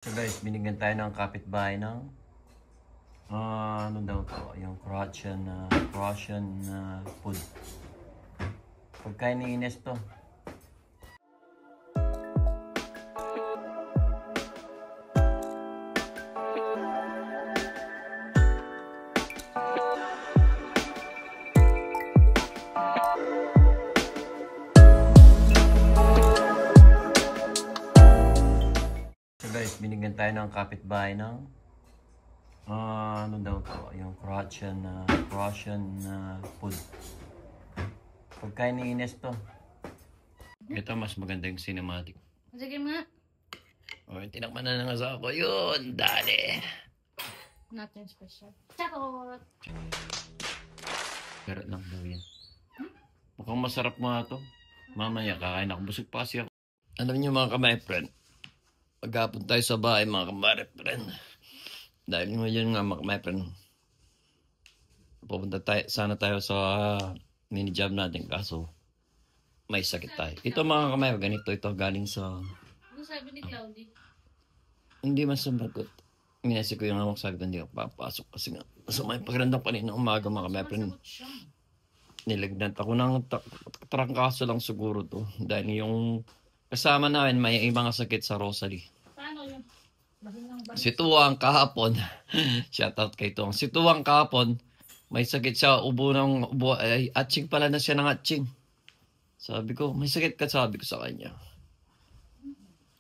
So guys, binigyan tayo ng kapitbahay ng ano daw to, yung Croatian food. Pagkain ni Ines to. Guys, binigyan tayo ng kapitbahay ng ano daw to, yung Croatian food. Pagkain ni Ines to. Ito mas maganda yung cinematic. Sige nga. O, tinakman na ng asawa ko. Yun, dali. Nothing special. Charot! Pero lang daw yan. Mukhang masarap mga to. Mamaya kakain ako. Busog pa kasi ako. Alam niyo mga kamay friend, maghapon tayo sa bahay mga kamay friend. Dahil ngayon nga mga kamay friend, pupunta tayo, sana tayo sa mini job natin kaso may sakit tayo. Ito mga kamay, ganito ito galing sa... Ano sabi ni Cloudy? Hindi man sumagot. Minasi ko yung amok sabi ko hindi ako papasok kasi nga masama yung pakiramdam kanina umaga mga kamay friend. Sumasagot siya. Nilagnan ako ng trangkaso lang siguro to. Dahil yung kasama namin may ibang sakit sa Rosalie. Paano yun? Bahingang ba? Si Tuwang kahapon, shoutout kay Tuwang. Si Tuwang kahapon, may sakit siya, ubo ng ubo, ay atching pala na siya ng atching. Sabi ko, may sakit ka, sabi ko sa kanya.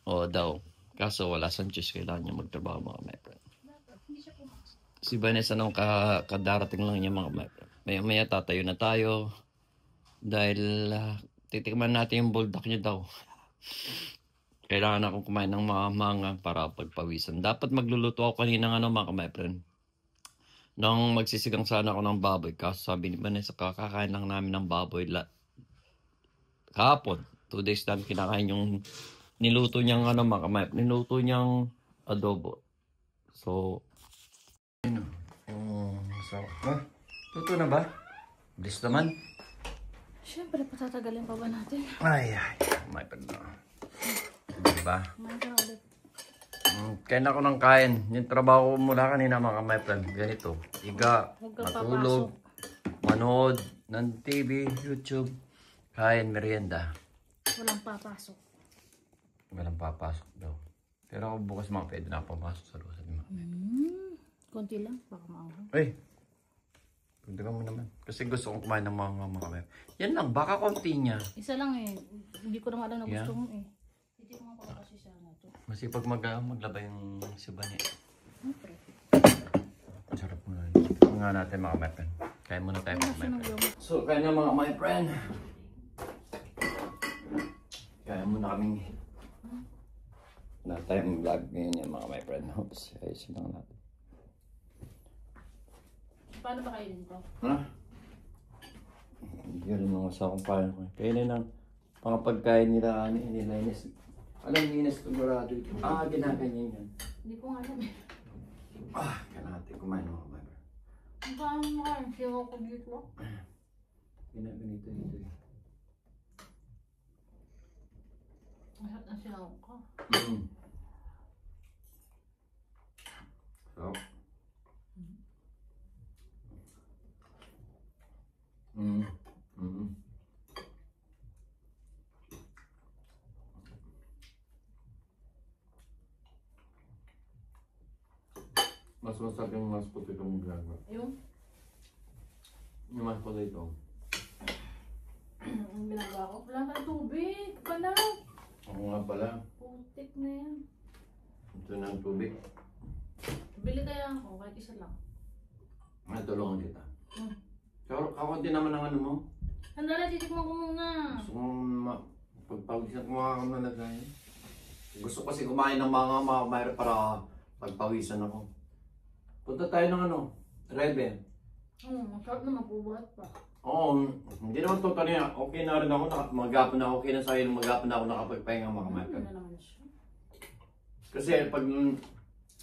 Oo daw. Kaso wala siyang choice, kailangan niya magtrabaho mga my friend. Hindi siya pumasok. Si Vanessa nung kadarating lang niya mga my friend. Maya tatayo na tayo. Dahil titikman natin yung bulldog niya daw. Kailangan akong kumain ng mga manga para pagpawisan. Dapat magluluto ako kanina ng mga my friend. Nung magsisigang sana ako ng baboy. Kaso sabi ni Vanessa, kakakain lang namin ng baboy. Kahapon, 2 days namin kinakain yung niluto niyang mga my friend. Niluto niyang adobo. So, ano? Luto na ba? Bilis naman. Siyempre, patatagalin pa ba natin? Ay, my friend na. Diba? Kumain ka na ulit. Kain ako ng kain. Yung trabaho ko mula kanina mga my friend. Ganito. Iga, Huwag ka matulog, manood ng TV, YouTube, kain, merienda. Walang papasok. Walang papasok daw. Pero ako bukas mga pwede na ako papasok sa lusa. Konti lang, baka maanghang. Ay! Pagdagan mo naman. Kasi gusto kong kumain ng mga yan lang, baka konti niya. Isa lang eh. Hindi ko naman alam na Yeah. gusto mo eh. Hindi ko nga kasi sana to. Masipag maglaba yung siba niya. Siyempre. Ang sarap mo na. Ito nga natin mga my friend. Kaya muna tayo mga my friend. So, kaya na mga my friend. Kaya muna kaming na tayong vlog ngayon yung mga my friend. Oops, ayusin lang natin. Paano ba kayo dito? Ha? Hindi rin mga sa kung paano ko. Kaya na ng mga pagkain nila Ines. Alam ni Ines sigurado ito. Ginaganyan yan. Hindi ko nga alam eh. Kaya natin kumain mga my friend. Ang paano mo kayo? Siyaw ko dito. Ginaganito dito eh. Masat na siyaw ko. So. Mas masarap yung mas puti itong ginagawa. Yung? Yung mas puti ito. Ang binagawa ko. Wala na tubig. Pala. Ako nga pala. Putik na yan. Ito na ang tubig. Bili kaya ako. Kahit isa lang. Tulungan kita. Hmm. Kakunti naman ang ano mo. Sandali, titikman ko muna. Gusto kong pagpawisan ko mga kamalagay. Gusto kasi kumain ng mga mayroon para pagpawisan ako. Punta tayo ng Rebe. Masarap na magbubuhat pa. Oo, hindi naman totally okay na rin ako. Maghapon na okay na sa'yo. Maghapon na ako nakapagpahinga mga mayroon. Ano na naman siya? Kasi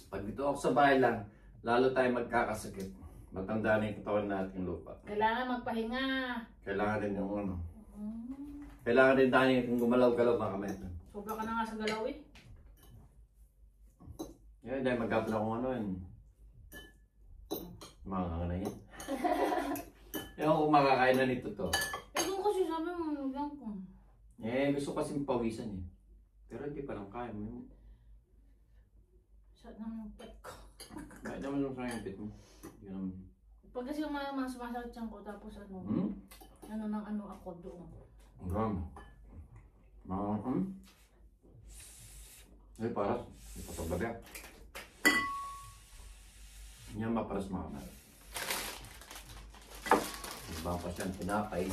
pag dito ako sa bahay lang, lalo tayo magkakasakit. Matanda na yung katawan natin lupa. Kailangan magpahinga. Kailangan rin yung kailangan rin tayo yung gumalaw-galaw mga kamay. Sobra ka na nga sa galaw eh. Yeah, dahil mag-up na kung ano yun. Mga na yan. Ewan ko makakain na nito to. Eh kung kasi sabi mo, nagyan ko. Eh, gusto kasi pawisan eh. Pero hindi pa lang kaya mo. Saan naman yung pet ko? Kahit naman lang sa pit mo. Yun naman. Pag kasi yung mga sumasakit siyang ko, tapos ano, ano nang ano ako doon. Hanggang. Ay, paras. Ipatagabi. Yan maparas mga kamay. Iba pa siyang tinapay.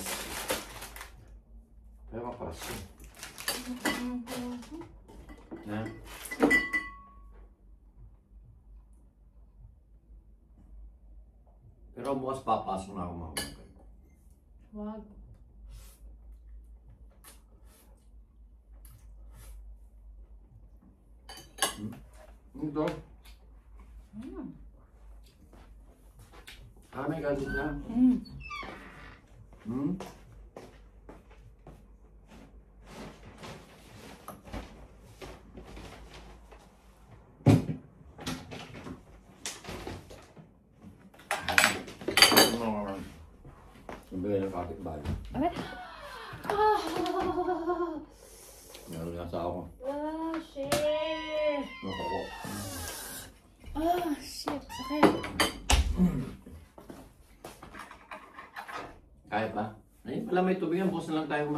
Pero maparas yun. Na? Pero bukas papasok na ako mga kamay. Wag. Ito. May gadget na. Bigay ng kapitbahay. Ay! Meron nga sa ako. Ah, shit! Nakako. Ah, shit! Sakit! Kaya pa? Ayun pala may tubig yan. Bukas na lang tayo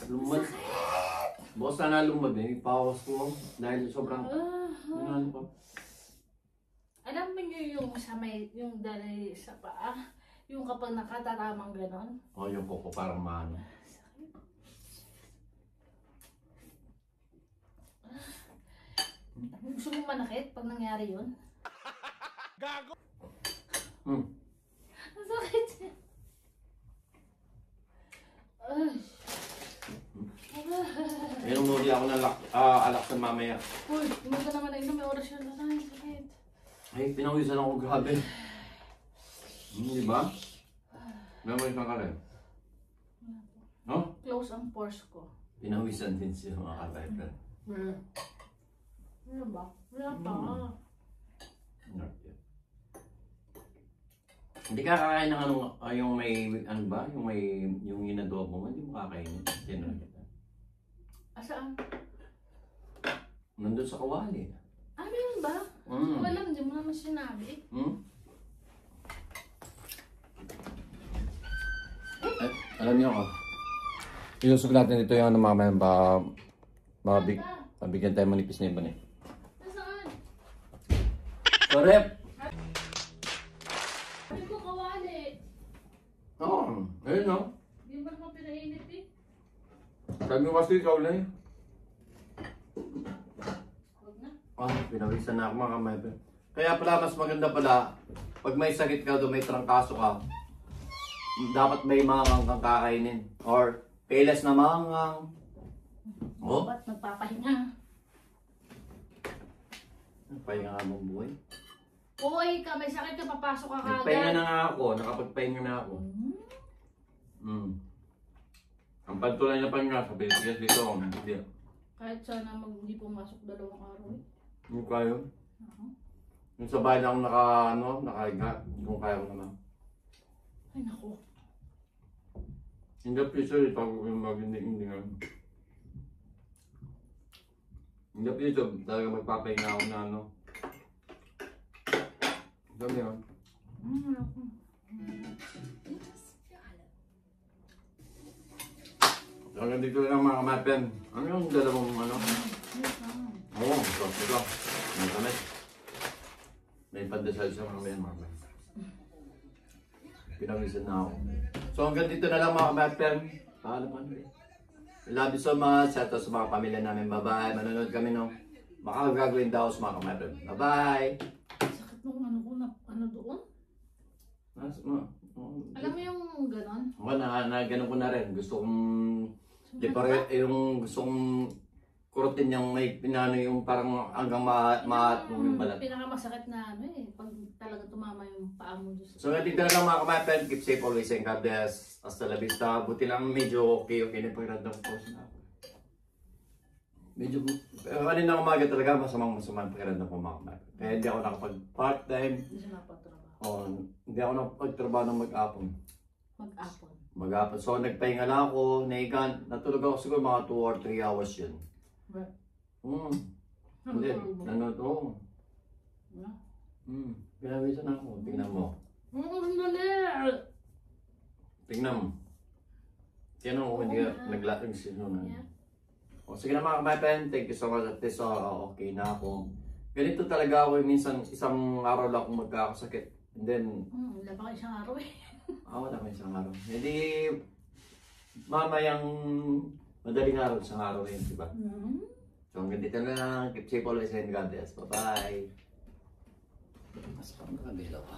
lumad. Bukas na lumad eh. Ipawas ko dahil sobrang ano pa. Alam mo nyo yung sa may, yung dali sa paa? Yung kapag nakatatamang ganon? O yung kuko parang maano. Gusto mo manakit pag nangyari yun? Gago! Ang sakit. Ay. Ayun umuli ako ng alak sa mamaya. Uy, hindi ka naman na may oras yun. Ay, sakit. Ay, pinawisan ako grabe. Di ba? Memory ka ka rin. No? Close ang pores ko. Pinawisan din siya mga ka-driver. Ano ba? Wala pa. Hindi ka kakain ng ano, yung may, ano ba? Yung may, yung inadobo mo, hindi mo kakainin. Tinanong kita. Asaan? Nandun sa kawali. Ah, meron ba? Wala, hindi mo naman sinabi. Eh, alam niyo ako. Ilusog natin ito yung ano mga mabigyan tayo manipis na iban eh. Nasaan? Correct! Sabi ko kawali. Oo, ayun no. Hindi mo naman pinainit eh. Sabi mo kasi ikaw lang eh. Huwag na. Pinawisan na ako mga kamay. Kaya pala mas maganda pala, pag may sakit ka doon, may trangkaso ka, dapat may mangang kang kakainin. Or, peles na mangang. Oh? Ba't nagpapahinga? Nagpahinga nga mong buhay. Uy, ka, may sakit ka, papasok ka Nagpahinga kagad. na nga ako, nakapagpahinga na ako. Ang pantulan niya pahinga, sabi niya dito, hindi. Kahit sana hindi pumasok 2 araw eh. Hindi kayo. Yung sa bahay na akong nakahiga, kung kaya ko naman. Ay, naku. In the future, ito ako yung hindi nga. In the future, talaga magpapahinga ako na ano. Dami yun. Naku. Hanggang dito lang mga kamapen. Ano yung dalawang ano? Oo, ito. May kamay. May pandesal siya mga kamapen. Pinawisan na ako. So hanggang dito na lang mga kamapen. Paalam. I love you so much. Shout out sa mga pamilya namin. Bye-bye. Manonood kami no. Baka gagawin daw sa mga kamapen. Bye-bye. Sakit nung ano ko na, ano doon? Alam mo yung ganon? Oo, na ganun ko na rin. Gusto kong yung gusto kong kurutin yung may pinano yung parang hanggang yung balat. Pinakamasakit na ano eh, pag talaga tumama yung paa mo doon. So dito na lang mga kamapen, keep safe always and God bless. Hasta la vista. Buti lang medyo okay na pag-random post na ako. Medyo, pero kanina umaga talaga masamang pakiramdam ko mga kapatid. Kaya hindi ako nakapag part-time. Hindi siya napatrabaho. O, hindi ako nakapagtrabaho ng mag-apon. Mag-apon. Mag-apon. So, nagpahinga lang ako, natulog ako siguro mga 2 or 3 hours yun. Ba? Hindi, oo. Pinawisan ako, tingnan mo. Ang dali! Tingnan mo. Tingnan mo kung hindi ka naglatag sinunan. Yeah. O sige na mga kapatid, thank you so much at least okay na ako. Ganito talaga ako, minsan isang araw lang akong magkakasakit. And then, Wala pa kayo isang araw eh. wala may isang araw. Hindi, mamayang madaling araw, isang araw yun, diba? So hanggang dito na lang, keep safe always and God bless. Bye-bye! Mas pang kabila ko.